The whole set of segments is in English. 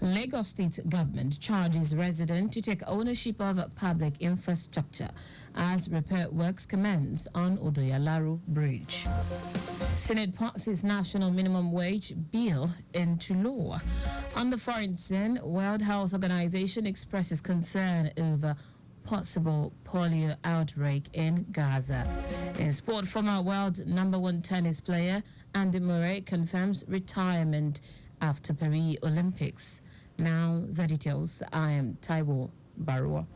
Lagos State government charges residents to take ownership of public infrastructure as repair works commence on Odoyalaru Bridge. Senate passes national minimum wage bill into law. On the foreign scene, World Health Organization expresses concern over possible polio outbreak in Gaza. In sport, former world #1 tennis player Andy Murray confirms retirement after Paris Olympics. Now the details. I am Taiwo Baruwa.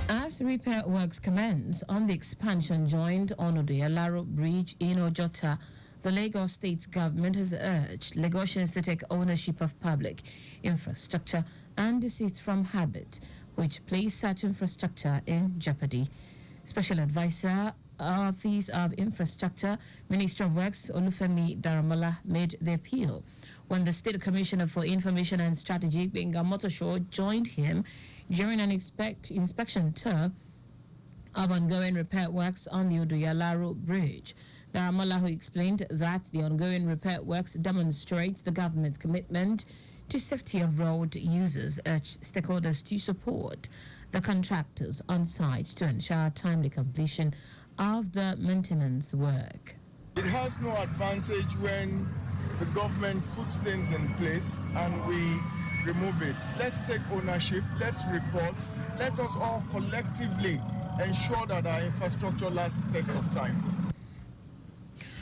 As repair works commence on the expansion joint on Odoyalaru Bridge in Ojota, the Lagos State government has urged Lagosians to take ownership of public infrastructure and desist from habit which place such infrastructure in jeopardy. Special Advisor, Office of Infrastructure, Minister of Works Olufemi Daramola made the appeal when the State Commissioner for Information and Strategy, Benga Motosho, joined him during an inspection tour of ongoing repair works on the Odoyalaru Bridge. Daramola, who explained that the ongoing repair works demonstrates the government's commitment to safety of road users, urged stakeholders to support the contractors on site to ensure timely completion of the maintenance work. It has no advantage when the government puts things in place and we remove it. Let's take ownership, let's report, let us all collectively ensure that our infrastructure lasts the test of time.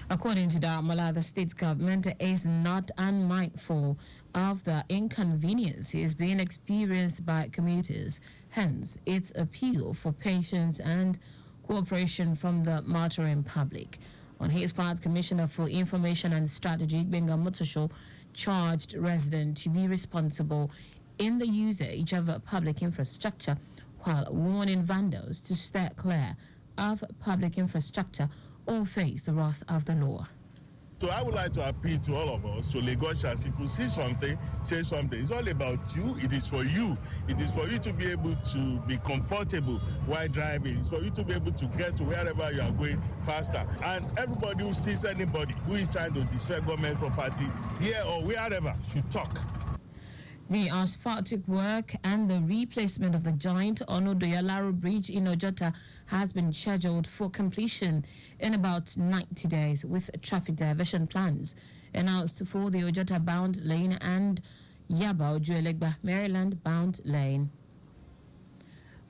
According to Daramola, the state government is not unmindful of the inconveniences being experienced by commuters. Hence, its appeal for patience and cooperation from the motoring public. On his part, Commissioner for Information and Strategy, Benga Motosho, charged residents to be responsible in the usage of public infrastructure while warning vandals to stay clear of public infrastructure or face the wrath of the law. So I would like to appeal to all of us, to Lagosians, if you see something, say something. It's all about you. It is for you. It is for you to be able to be comfortable while driving. It's for you to be able to get to wherever you are going faster. And everybody who sees anybody who is trying to destroy government property here or wherever should talk. The asphaltic work and the replacement of the joint on Odoyalaru Bridge in Ojota has been scheduled for completion in about 90 days, with traffic diversion plans announced for the Ojota bound lane and Yaba Ojuelegba Maryland bound lane.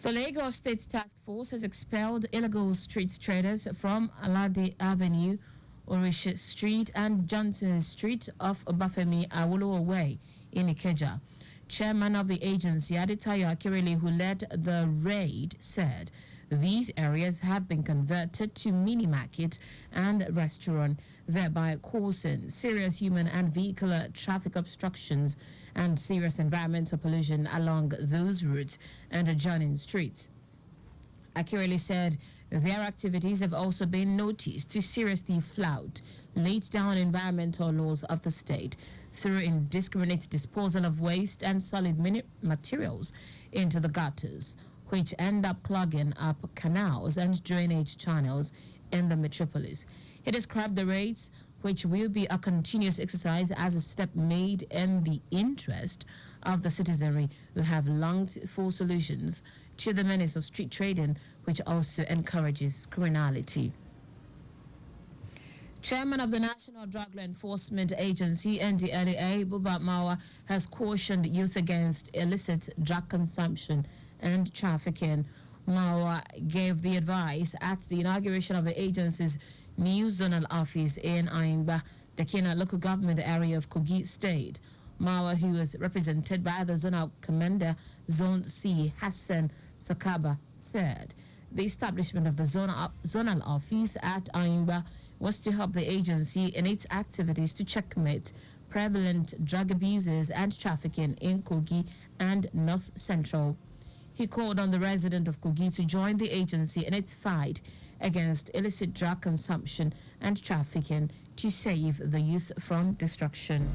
The Lagos State Task Force has expelled illegal street traders from Alade Avenue, Orisha Street and Johnson Street off Obafemi Awolowo Way in Ikeja. Chairman of the agency, Adetayo Akirele, who led the raid, said these areas have been converted to mini market and restaurant, thereby causing serious human and vehicular traffic obstructions and serious environmental pollution along those routes and adjoining streets. Akirele said their activities have also been noticed to seriously flout laid down environmental laws of the state through indiscriminate disposal of waste and solid materials into the gutters, which end up clogging up canals and drainage channels in the metropolis. He described the raids, which will be a continuous exercise, as a step made in the interest of the citizenry who have longed for solutions to the menace of street trading, which also encourages criminality. Chairman of the National Drug Law Enforcement Agency, NDLEA, Buba Mawa, has cautioned youth against illicit drug consumption and trafficking. Mawa gave the advice at the inauguration of the agency's new zonal office in Aingba, the Kenya local government area of Kogi State. Mawa, who was represented by the zonal commander, Zone C, Hassan Sakaba, said the establishment of the zonal office at Aingba was to help the agency in its activities to checkmate prevalent drug abuses and trafficking in Kogi and North Central. He called on the resident of Kogi to join the agency in its fight against illicit drug consumption and trafficking to save the youth from destruction.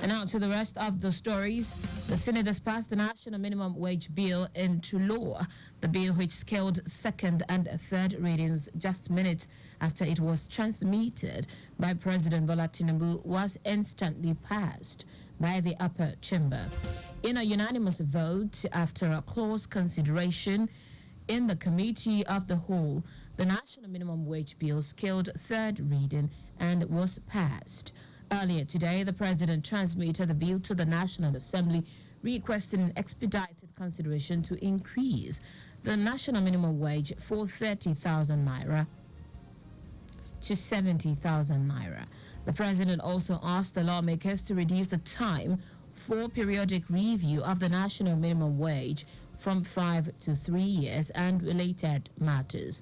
And now to the rest of the stories. The Senate has passed the National Minimum Wage Bill into law. The bill, which scaled second and third readings just minutes after it was transmitted by President Bola Tinubu, was instantly passed by the upper chamber. In a unanimous vote after a close consideration in the Committee of the Whole, the National Minimum Wage Bill scaled third reading and was passed. Earlier today, the President transmitted the bill to the National Assembly, requesting an expedited consideration to increase the national minimum wage for 30,000 naira to 70,000 naira. The President also asked the lawmakers to reduce the time for periodic review of the national minimum wage from 5 to 3 years and related matters.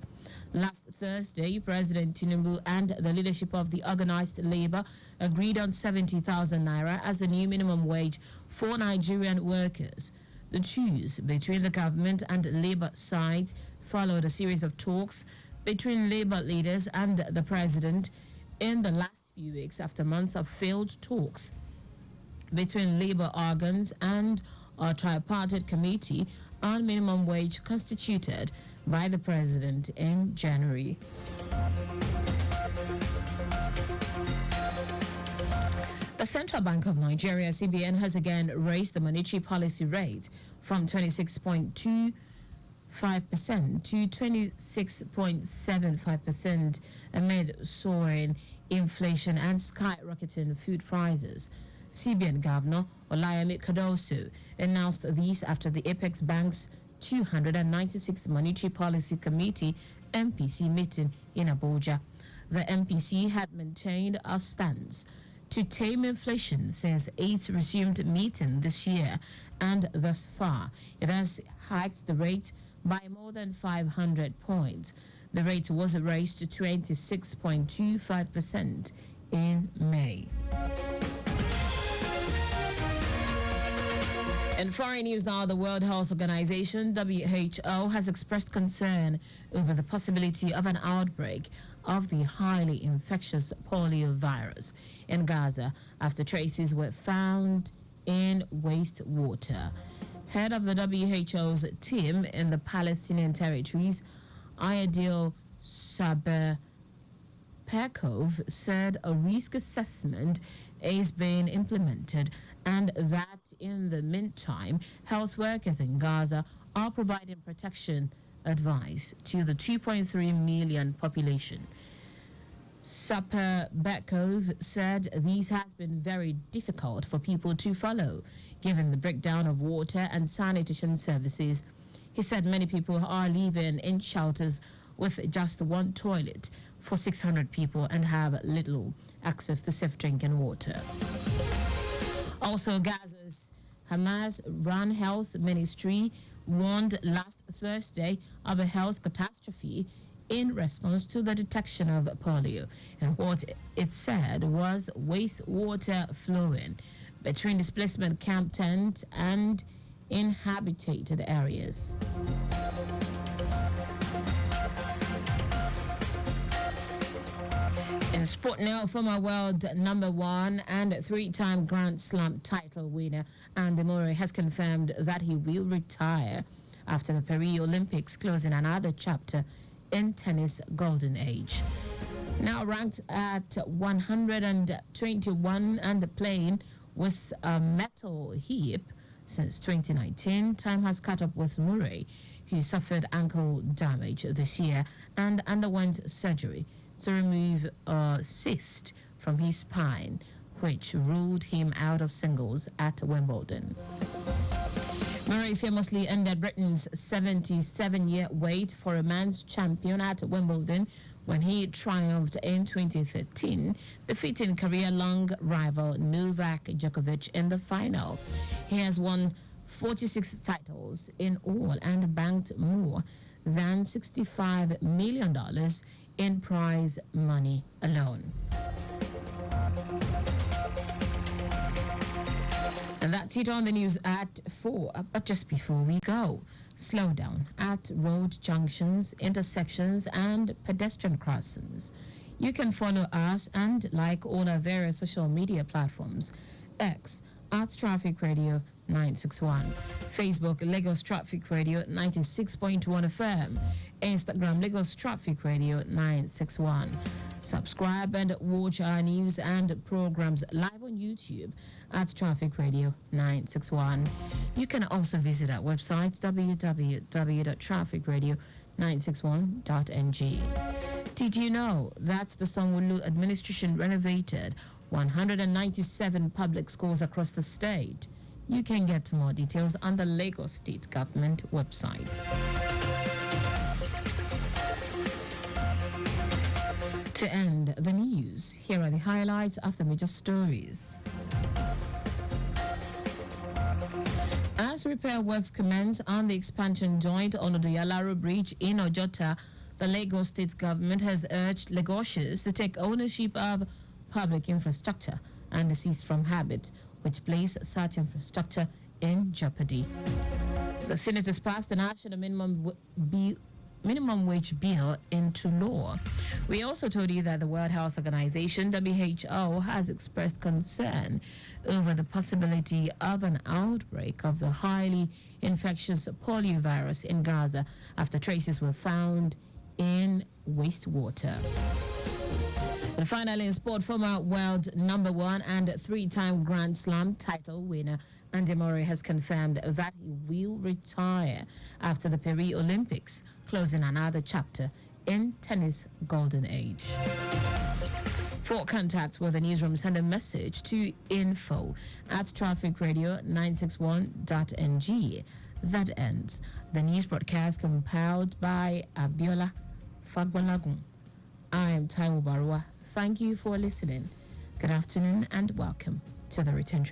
Last Thursday, President Tinubu and the leadership of the organized labor agreed on 70,000 naira as the new minimum wage for Nigerian workers. The truce between the government and labor sides followed a series of talks between labor leaders and the president in the last few weeks after months of failed talks between labor organs and a tripartite committee on minimum wage constituted by the president in January. The Central Bank of Nigeria, CBN, has again raised the monetary policy rate from 26.25% to 26.75% amid soaring inflation and skyrocketing food prices. CBN Governor Olayemi Cardoso announced these after the Apex Bank's 296 Monetary Policy Committee MPC meeting in Abuja. The MPC had maintained a stance to tame inflation since its resumed meeting this year, and thus far it has hiked the rate by more than 500 points. The rate was raised to 26.25% in May. In foreign news now, the World Health Organization, WHO, has expressed concern over the possibility of an outbreak of the highly infectious polio virus in Gaza after traces were found in wastewater. Head of the WHO's team in the Palestinian territories, Ayadil Saber-Pekov, said a risk assessment is being implemented and that in the meantime, health workers in Gaza are providing protection advice to the 2.3 million population. Saper-Bekov said this has been very difficult for people to follow, given the breakdown of water and sanitation services. He said many people are living in shelters with just one toilet for 600 people and have little access to safe drinking water. Also, Gaza's Hamas-run health ministry warned last Thursday of a health catastrophe in response to the detection of polio and what it said was wastewater flowing between displacement camp tents and inhabited areas. In sport now, former world number one and three-time Grand Slam title winner Andy Murray has confirmed that he will retire after the Paris Olympics, closing another chapter in tennis golden age. Now ranked at 121 and playing with a metal hip since 2019, time has caught up with Murray, who suffered ankle damage this year and underwent surgery to remove a cyst from his spine, which ruled him out of singles at Wimbledon. Murray famously ended Britain's 77-year wait for a man's champion at Wimbledon when he triumphed in 2013, defeating career-long rival Novak Djokovic in the final. He has won 46 titles in all and banked more than $65 million in prize money alone. And that's it on the news at 4. But just before we go, slow down at road junctions, intersections, and pedestrian crossings. You can follow us and like all our various social media platforms: X @Traffic Radio, 961. Facebook, Lagos Traffic Radio 96.1 FM. Instagram, Lagos Traffic Radio 961. Subscribe and watch our news and programs live on YouTube at Traffic Radio 961. You can also visit our website www.trafficradio961.ng. Did you know that the Sanwo-Olu administration renovated 197 public schools across the state? You can get more details on the Lagos State Government website. To end the news, here are the highlights of the major stories. As repair works commence on the expansion joint on the Yalaro Bridge in Ojota, the Lagos State Government has urged Lagosians to take ownership of public infrastructure and desist from habit, which place such infrastructure in jeopardy. The Senate has passed the national minimum wage bill into law. We also told you that the World Health Organization, WHO, has expressed concern over the possibility of an outbreak of the highly infectious polio virus in Gaza after traces were found in wastewater. And finally, in sport, former world number 1 and 3-time Grand Slam title winner Andy Murray has confirmed that he will retire after the Paris Olympics, closing another chapter in tennis golden age. For contact with the newsroom, send a message to info@trafficradio961.ng. That ends the news broadcast compiled by Abiola Fagbalagun. I am Taiwo Baruwa. Thank you for listening. Good afternoon and welcome to the return.